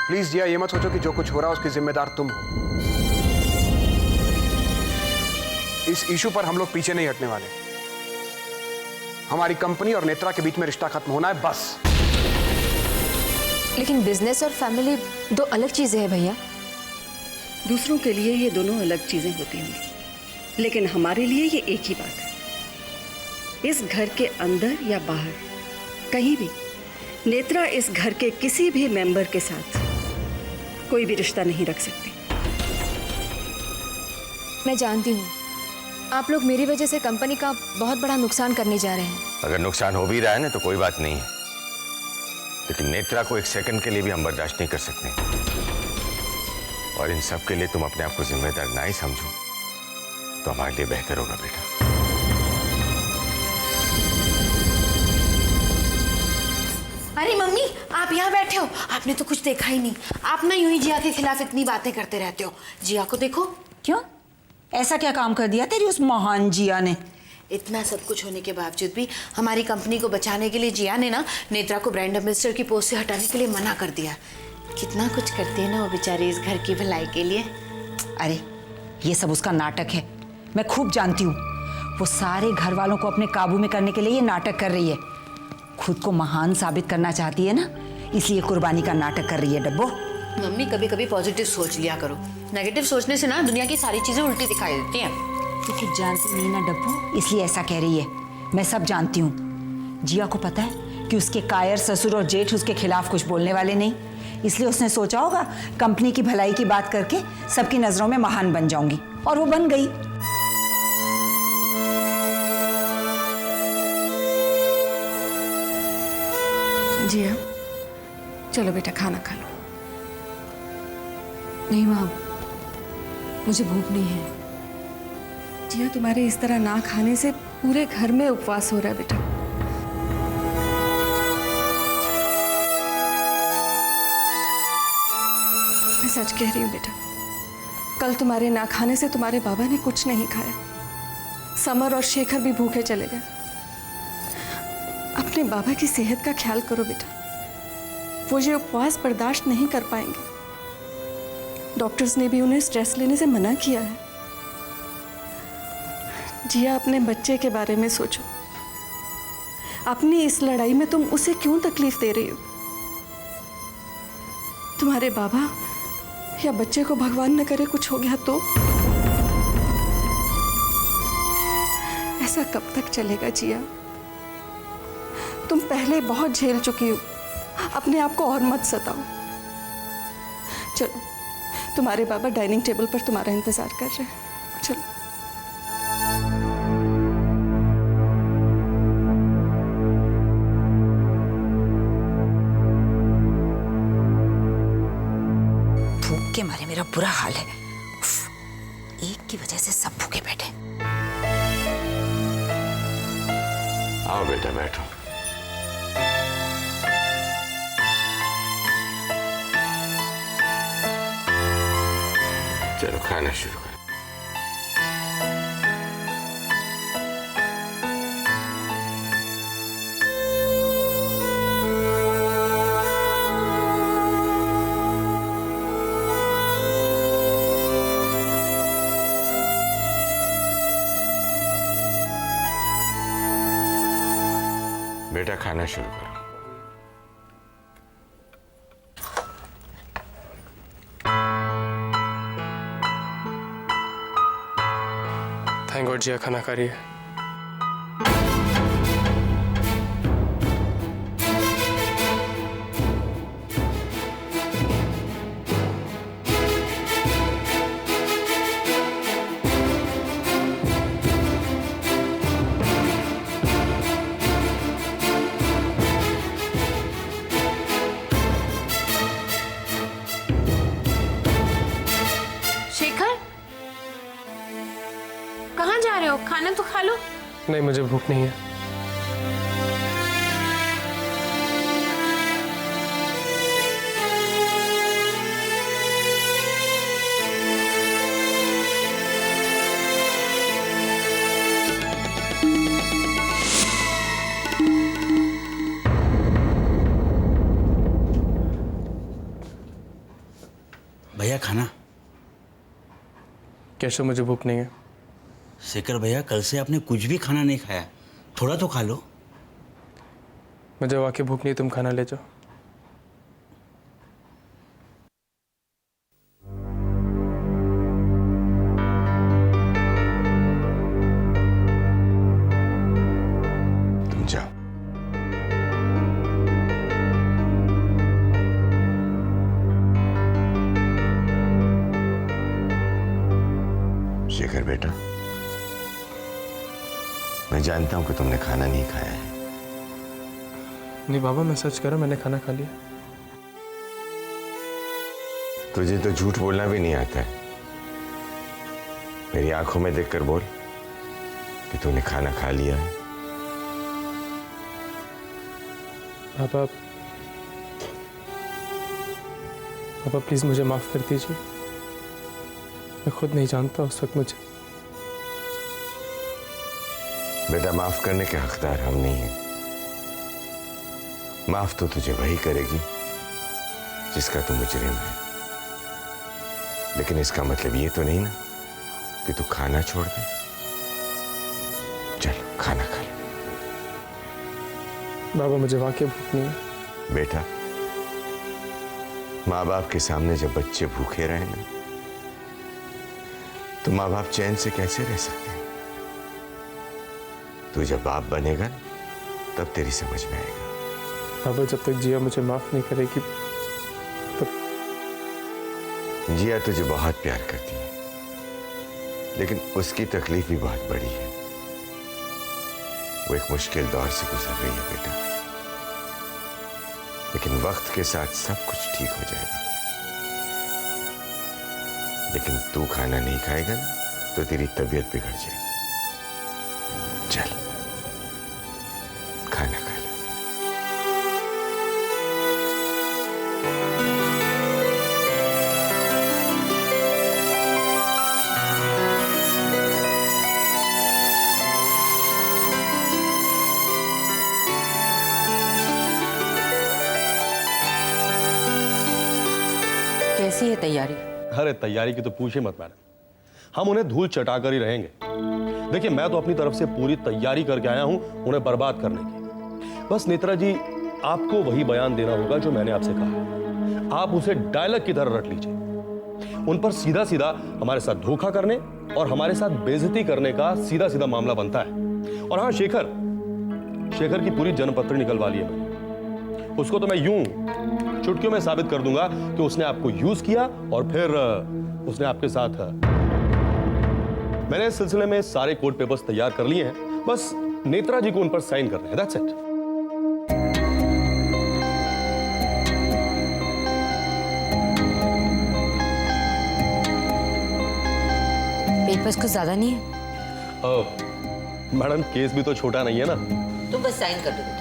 Please जिया, ये मत सोचो कि जो कुछ हो रहा है उसकी जिम्मेदार तुम हो। इस इशू पर हम लोग पीछे नहीं हटने वाले। हमारी कंपनी और नेत्रा के बीच में रिश्ता खत्म होना है, बस। लेकिन बिजनेस और फैमिली दो अलग चीजें हैं भैया। दूसरों के लिए ये दोनों अलग चीजें होती होंगी, लेकिन हमारे लिए ये एक ही बात है। इस घर के अंदर या बाहर कहीं भी नेत्रा इस घर के किसी भी मेंबर के साथ कोई भी रिश्ता नहीं रख सकती। मैं जानती हूँ आप लोग मेरी वजह से कंपनी का बहुत बड़ा नुकसान करने जा रहे हैं। अगर नुकसान हो भी रहा है ना तो कोई बात नहीं है, लेकिन नेत्रा को एक सेकंड के लिए भी हम बर्दाश्त नहीं कर सकते। और इन सब के लिए तुम अपने आप को जिम्मेदार ना ही समझो तो हमारे लिए बेहतर होगा बेटा। अरे मम्मी, आप यहाँ बैठे हो, आपने तो कुछ देखा ही नहीं। आप ना यूं ही जिया के खिलाफ इतनी बातें करते रहते हो। जिया को देखो। क्यों? ऐसा क्या काम कर दिया तेरी उस महान जिया ने? इतना सब कुछ होने के बावजूद भी हमारी कंपनी को बचाने के लिए जिया ने ना नेत्रा को ब्रांड एम्बेसडर की पोस्ट से हटाने के लिए मना कर दिया। कितना कुछ करती है ना वो बेचारी इस घर की भलाई के लिए। अरे ये सब उसका नाटक है, मैं खूब जानती हूँ। वो सारे घर वालों को अपने काबू में करने के लिए ये नाटक कर रही है। खुद को महान साबित करना चाहती है ना, इसलिए कुर्बानी का नाटक कर रही है। डब्बो, मम्मी कभी कभी पॉजिटिव सोच लिया करो। नेगेटिव सोचने से ना दुनिया की सारी चीजें उल्टी दिखाई देती हैं। तू कुछ जानती नहीं ना डब्बू, इसलिए ऐसा कह रही है। मैं सब जानती हूँ। जिया को पता है कि उसके कायर ससुर और जेठ उसके खिलाफ कुछ बोलने वाले नहीं, इसलिए उसने सोचा होगा कंपनी की भलाई की बात करके सबकी नजरों में महान बन जाऊंगी, और वो बन गई। जिया, चलो बेटा खाना खा लो। नहीं माँ, मुझे भूख नहीं है। जिया, तुम्हारे इस तरह ना खाने से पूरे घर में उपवास हो रहा है बेटा। मैं सच कह रही हूँ बेटा, कल तुम्हारे ना खाने से तुम्हारे बाबा ने कुछ नहीं खाया। समर और शेखर भी भूखे चले गए। अपने बाबा की सेहत का ख्याल करो बेटा, वो ये उपवास बर्दाश्त नहीं कर पाएंगे। डॉक्टर्स ने भी उन्हें स्ट्रेस लेने से मना किया है। जिया, अपने बच्चे के बारे में सोचो। अपनी इस लड़ाई में तुम उसे क्यों तकलीफ दे रही हो? तुम्हारे बाबा या बच्चे को भगवान न करे कुछ हो गया तो? ऐसा कब तक चलेगा जिया? तुम पहले बहुत झेल चुकी हो, अपने आप को और मत सताओ। चलो, तुम्हारे बाबा डाइनिंग टेबल पर तुम्हारा इंतजार कर रहे हैं। चलो। भूख के मारे मेरा बुरा हाल है। उफ, एक की वजह से सब भूखे बैठे। आओ बेटा बैठो। चलो खाना शुरू करो। बेटा खाना शुरू करो। थैंक गॉड जिया खाना खा रही है। शेखर, कहाँ जा रहे हो? खाना तो खा लो। नहीं, मुझे भूख नहीं है। क्या खाना? कैसे मुझे भूख नहीं है। शेखर भैया, कल से आपने कुछ भी खाना नहीं खाया, थोड़ा तो खा लो। मुझे वाकई भूख नहीं, तुम खाना ले जाओ। तुम जाओ। शेखर बेटा, मैं जानता हूं कि तुमने खाना नहीं खाया है। नहीं बाबा, मैं सच कर रहा हूं, मैंने खाना खा लिया। तुझे तो झूठ बोलना भी नहीं आता है। मेरी आंखों में देखकर बोल कि तूने खाना खा लिया है। पापा, पापा प्लीज मुझे माफ कर दीजिए। मैं खुद नहीं जानता उस वक्त मुझे। बेटा, माफ करने के हकदार हम नहीं हैं। माफ तो तुझे वही करेगी जिसका तू मुजरिम है। लेकिन इसका मतलब ये तो नहीं ना कि तू खाना छोड़ दे। चल खाना खा ले। बाबा मुझे वाकई भूख नहीं है। बेटा, माँ बाप के सामने जब बच्चे भूखे रहे ना, तो माँ बाप चैन से कैसे रह सकते हैं? तू जब बाप बनेगा तब तेरी समझ में आएगा। बाबा जब तक जिया मुझे माफ नहीं करेगी तब। जिया तुझे बहुत प्यार करती है, लेकिन उसकी तकलीफ भी बहुत बड़ी है। वो एक मुश्किल दौर से गुजर रही है बेटा, लेकिन वक्त के साथ सब कुछ ठीक हो जाएगा। लेकिन तू खाना नहीं खाएगा ना, तो तेरी तबीयत बिगड़ जाएगी। चल खाना खा ले। कैसी है तैयारी? अरे तैयारी की तो पूछे मत मैडम, हम उन्हें धूल चटाकर ही रहेंगे। देखिए, मैं तो अपनी तरफ से पूरी तैयारी करके आया हूं उन्हें बर्बाद करने की। बस नेत्रा जी, आपको वही बयान देना होगा जो मैंने आपसे कहा। आप उसे डायलॉग की तरह रट लीजिए। उन पर सीधा सीधा हमारे साथ धोखा करने और हमारे साथ बेइज्जती करने का सीधा सीधा मामला बनता है। और हाँ, शेखर की पूरी जन्मपत्री निकलवा ली है मैंने। उसको तो मैं यूं चुटकियों में साबित कर दूंगा कि उसने आपको यूज किया और फिर उसने आपके साथ। मैंने इस सिलसिले में सारे कोर्ट पेपर्स तैयार कर लिए हैं, बस नेत्रा जी को उन पर साइन करने हैं। That's it. पेपर्स कुछ ज्यादा नहीं है? मैडम, केस भी तो छोटा नहीं है ना। तुम बस साइन कर दो बेटा।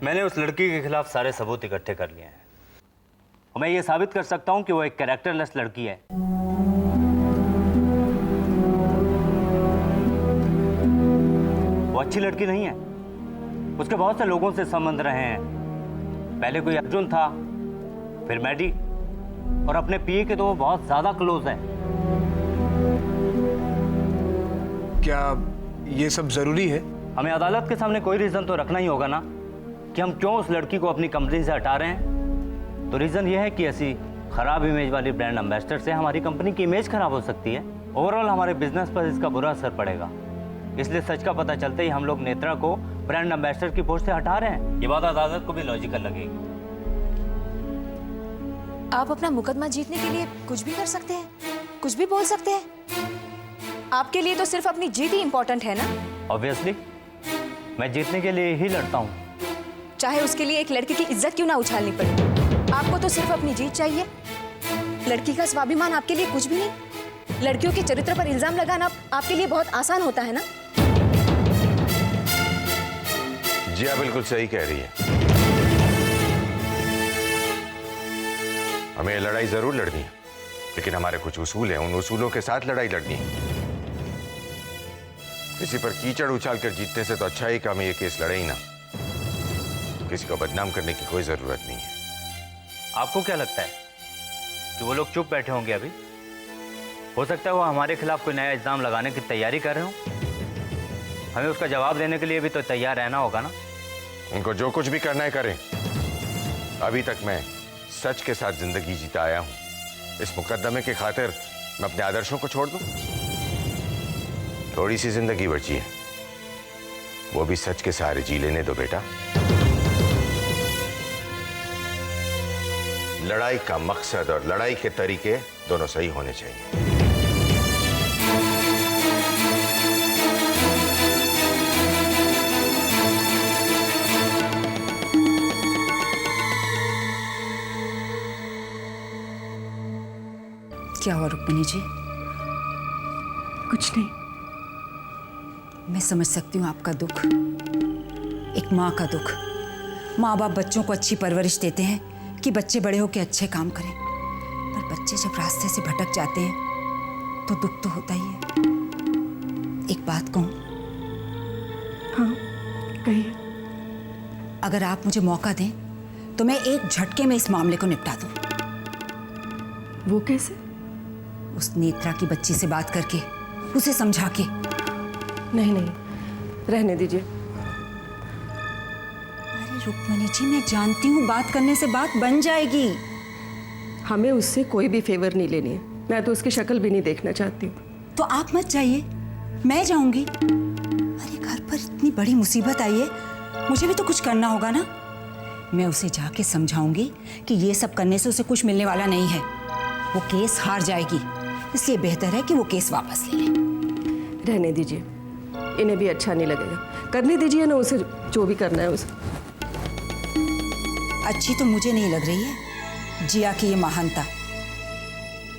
मैंने उस लड़की के खिलाफ सारे सबूत इकट्ठे कर लिए हैं और मैं ये साबित कर सकता हूं कि वो एक कैरेक्टरलेस लड़की है। वो अच्छी लड़की नहीं है। उसके बहुत से लोगों से संबंध रहे हैं। पहले कोई अर्जुन था, फिर मैडी, और अपने पीए के तो वो बहुत ज्यादा क्लोज है। क्या ये सब जरूरी है? हमें अदालत के सामने कोई रीजन तो रखना ही होगा ना कि हम क्यों उस लड़की को अपनी कंपनी से हटा रहे हैं। तो रीजन ये है कि ऐसी खराब इमेज वाली ब्रांड एम्बेसडर से हमारी कंपनी की इमेज खराब हो सकती है। ओवरऑल हमारे बिजनेस पर इसका बुरा असर पड़ेगा। इसलिए सच का पता चलते ही हम लोग नेत्रा को ब्रांड एम्बेसडर की पोस्ट से हटा रहे हैं। ये बात अदालत को भी लॉजिकल लगेगी। आप अपना मुकदमा जीतने के लिए कुछ भी कर सकते हैं, कुछ भी बोल सकते हैं। आपके लिए तो सिर्फ अपनी जीत ही इंपॉर्टेंट है ना? ऑब्वियसली मैं जीतने के लिए ही लड़ता हूँ, चाहे उसके लिए एक लड़की की इज्जत क्यों ना उछालनी पड़े। आपको तो सिर्फ अपनी जीत चाहिए। लड़की का स्वाभिमान आपके लिए कुछ भी नहीं। लड़कियों के चरित्र पर इल्जाम लगाना आपके लिए बहुत आसान होता है ना? जिया बिल्कुल सही कह रही है। हमें लड़ाई जरूर लड़नी है, लेकिन हमारे कुछ उसूल हैं, उन उसूलों के साथ लड़ाई लड़नी है। किसी पर कीचड़ उछाल कर जीतने से तो अच्छा ही काम ये केस लड़े ही ना। किसी को बदनाम करने की कोई जरूरत नहीं है। आपको क्या लगता है कि वो लोग चुप बैठे होंगे अभी? हो सकता है वो हमारे खिलाफ कोई नया इल्जाम लगाने की तैयारी कर रहे हो। हमें उसका जवाब देने के लिए भी तो तैयार रहना होगा ना। उनको जो कुछ भी करना है करें। अभी तक मैं सच के साथ जिंदगी जीता आया हूं। इस मुकदमे के खातिर मैं अपने आदर्शों को छोड़ दूं? थोड़ी सी जिंदगी बची है, वो भी सच के सहारे जी लेने दो बेटा। लड़ाई का मकसद और लड़ाई के तरीके दोनों सही होने चाहिए। क्या हुआ रुक्मिणी जी? कुछ नहीं। मैं समझ सकती हूँ आपका दुख, एक माँ का दुख। माँ बाप बच्चों को अच्छी परवरिश देते हैं कि बच्चे बड़े होकर अच्छे काम करें, पर बच्चे जब रास्ते से भटक जाते हैं तो दुख तो होता ही है। एक बात कहूँ? हाँ कहिए। अगर आप मुझे मौका दें तो मैं एक झटके में इस मामले को निपटा दूँ। वो कैसे? उस नेत्रा की बच्ची से बात करके, उसे समझा के। नहीं नहीं, रहने दीजिए। अरे रुक्मिणी जी, मैं जानती हूँ बात करने से बात बन जाएगी। हमें उससे कोई भी फेवर नहीं लेनी है। मैं तो उसकी शक्ल भी नहीं देखना चाहती हूँ। तो आप मत जाइए, मैं जाऊंगी। अरे घर पर इतनी बड़ी मुसीबत आई है, मुझे भी तो कुछ करना होगा ना। मैं उसे जाके समझाऊंगी कि ये सब करने से उसे कुछ मिलने वाला नहीं है। वो केस हार जाएगी, इसलिए बेहतर है कि वो केस वापस ले ले। रहने दीजिए, इन्हें भी अच्छा नहीं लगेगा। करने दीजिए ना उसे जो भी करना है उसे। अच्छी तो मुझे नहीं लग रही है जिया की ये महानता,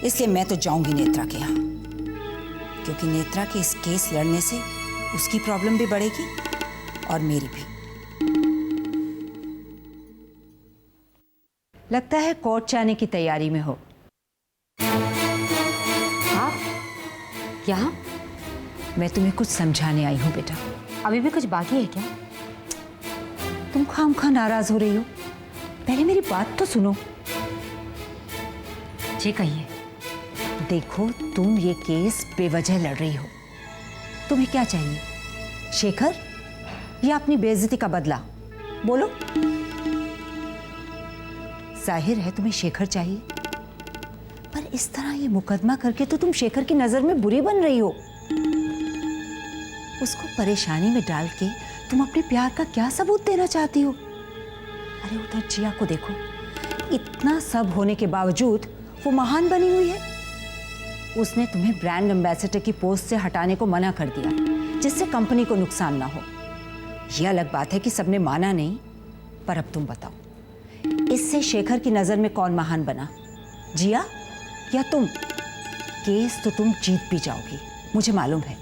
इसलिए मैं तो जाऊंगी नेत्रा के यहाँ, क्योंकि नेत्रा के इस केस लड़ने से उसकी प्रॉब्लम भी बढ़ेगी और मेरी भी। लगता है कोर्ट जाने की तैयारी में हो। आप यहाँ? मैं तुम्हें कुछ समझाने आई हूँ बेटा। अभी भी कुछ बाकी है क्या? तुम खामखा नाराज हो रही हो, पहले मेरी बात तो सुनो। जी कहिए। देखो, तुम ये केस बेवजह लड़ रही हो। तुम्हें क्या चाहिए, शेखर या अपनी बेइज्जती का बदला? बोलो। जाहिर है तुम्हें शेखर चाहिए, पर इस तरह ये मुकदमा करके तो तुम शेखर की नजर में बुरी बन रही हो। उसको परेशानी में डाल के तुम अपने प्यार का क्या सबूत देना चाहती हो? अरे उधर जिया को देखो, इतना सब होने के बावजूद वो महान बनी हुई है। उसने तुम्हें ब्रांड एम्बेसडर की पोस्ट से हटाने को मना कर दिया, जिससे कंपनी को नुकसान ना हो। यह अलग बात है कि सबने माना नहीं, पर अब तुम बताओ, इससे शेखर की नजर में कौन महान बना, जिया या तुम? केस तो तुम जीत भी जाओगी, मुझे मालूम है,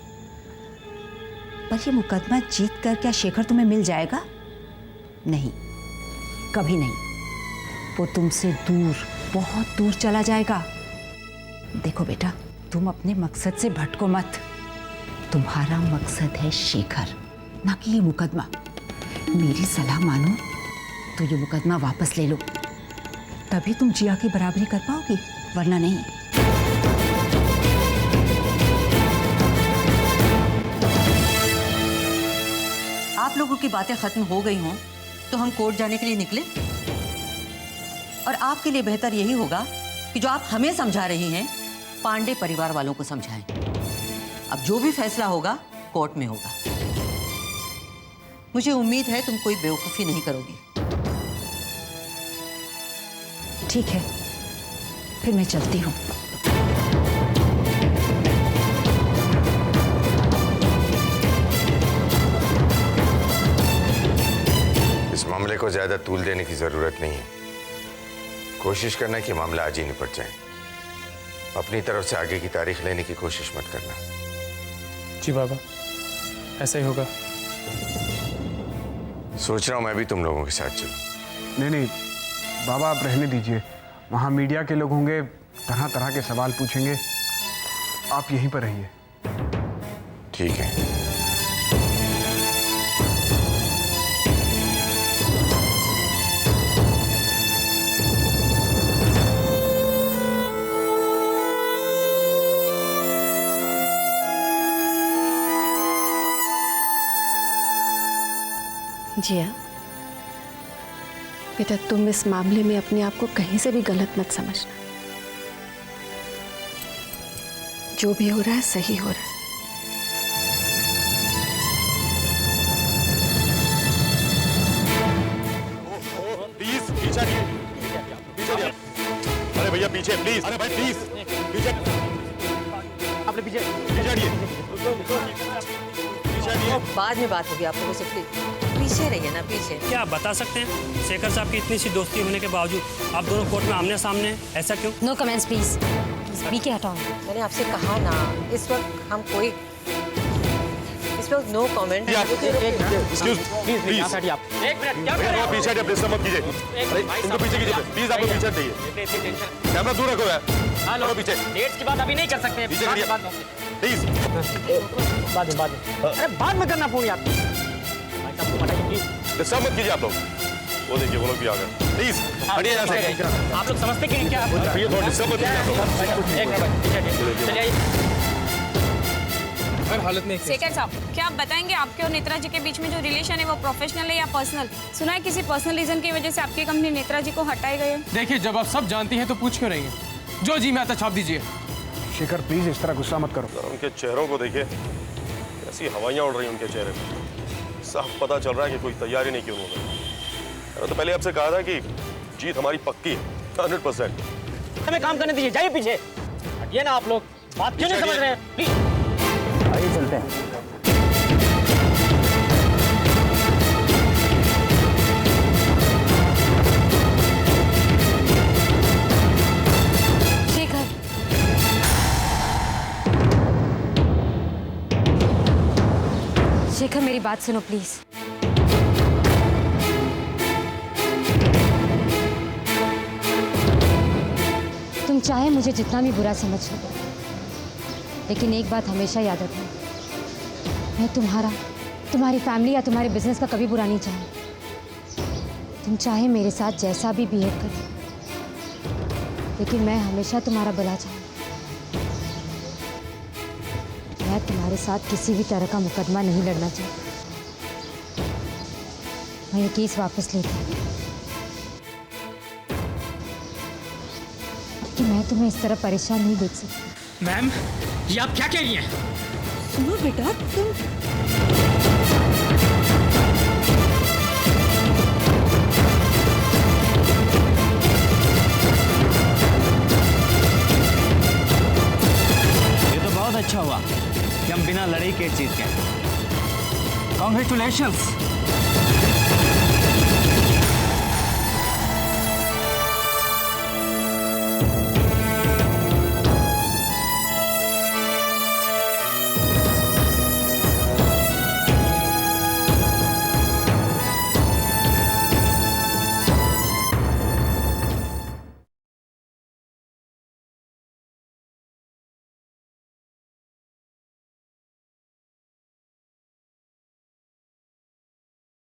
पर ये मुकदमा जीत कर क्या शेखर तुम्हें मिल जाएगा? नहीं, कभी नहीं। वो तुमसे दूर, बहुत दूर चला जाएगा। देखो बेटा, तुम अपने मकसद से भटको मत। तुम्हारा मकसद है शेखर, ना कि ये मुकदमा। मेरी सलाह मानो तो ये मुकदमा वापस ले लो, तभी तुम जिया की बराबरी कर पाओगी, वरना नहीं। आप लोगों की बातें खत्म हो गई हों तो हम कोर्ट जाने के लिए निकले, और आपके लिए बेहतर यही होगा कि जो आप हमें समझा रही हैं, पांडे परिवार वालों को समझाएं। अब जो भी फैसला होगा कोर्ट में होगा। मुझे उम्मीद है तुम कोई बेवकूफ़ी नहीं करोगी। ठीक है, फिर मैं चलती हूँ। इस मामले को ज्यादा तूल देने की जरूरत नहीं है। कोशिश करना कि मामला आज ही निपट जाए। अपनी तरफ से आगे की तारीख लेने की कोशिश मत करना। जी बाबा, ऐसा ही होगा। सोच रहा हूं मैं भी तुम लोगों के साथ चलूं। नहीं नहीं बाबा, आप रहने दीजिए। वहाँ मीडिया के लोग होंगे, तरह तरह के सवाल पूछेंगे। आप यहीं पर रहिए। ठीक है। जिया बेटा, तुम इस मामले में अपने आप को कहीं से भी गलत मत समझना। जो भी हो रहा है सही हो रहा है। प्लीज पीछे हटिए, पीछे हटिए। अरे भैया पीछे प्लीज, अरे भाई प्लीज पीछे, आपने पीछे हटिए, बाद में बात होगी आप लोगों से, प्लीज पीछे रहिए ना, पीछे। क्या आप बता सकते हैं शेखर साहब की इतनी सी दोस्ती होने के बावजूद आप दोनों कोर्ट में आमने सामने हैं, ऐसा क्यों? No comments please. बीके हटाओ। मैंने आपसे कहा ना, इस वक्त हम कोई, इस वक्त नो कमेंट। एक्सक्यूज प्लीज, एक मिनट, क्या भैया पीछे हटिए, डिस्टर्ब मत कीजिए। अरे इनको पीछे कीजिए प्लीज, आप लोग पीछे हटिए। कैमरा दूर रखो यार। हेलो, पीछे। डेट्स की बात अभी नहीं कर सकते, पीछे करिए प्लीज। अरे बाद में करना फोन यार। डिस्टर्ब मत कीजिए आप लोग। वो देखिए वो लोग भी आ गए। प्लीज हटिए यहाँ से। आप लोग समझते कि क्या? भैया थोड़ा डिस्टर्ब मत कीजिए आप लोग। एक मिनट, चलिए आइए। हर हालत में शेखर साहब, क्या आप बताएंगे आपके और नेत्रा जी के बीच में जो रिलेशन है वो प्रोफेशनल है या पर्सनल? सुना है किसी पर्सनल रीजन की वजह से आपकी कंपनी नेत्रा जी को हटाई गई है। देखिए, जब आप सब जानती हैं तो पूछ क्यों रही हैं? जो जी में आता छाप दीजिए। शेखर प्लीज इस तरह गुस्सा मत करो। उनके चेहरों को देखिए, ऐसी हवाइयाँ उड़ रही हैं उनके चेहरे पे। साफ पता चल रहा है कि कोई तैयारी नहीं की उन्होंने। मैंने तो पहले आपसे कहा था कि जीत हमारी पक्की है, 100%। हमें काम करने दीजिए, जाइए पीछे। हटिए ना आप लोग, बात क्यों नहीं समझ रहे हैं? प्लीज आइए चलते हैं। शेखर, शेखर मेरी बात सुनो प्लीज। तुम चाहे मुझे जितना भी बुरा समझ लो, लेकिन एक बात हमेशा याद रखना, मैं तुम्हारा, तुम्हारी फैमिली या तुम्हारे बिजनेस का कभी बुरा नहीं चाहूँ। तुम चाहे मेरे साथ जैसा भी बिहेव करो, लेकिन मैं हमेशा तुम्हारा भला चाहूँ। मैं तुम्हारे साथ किसी भी तरह का मुकदमा नहीं लड़ना चाहती। मैं ये केस वापस लेती हूँ कि मैं तुम्हें इस तरह परेशान नहीं देख सकती। मैम, ये आप क्या कह रही हैं? सुनो बेटा, तुम ये तो बहुत अच्छा हुआ कि हम बिना लड़ाई केस जीत गए। कॉन्ग्रेचुलेशंस।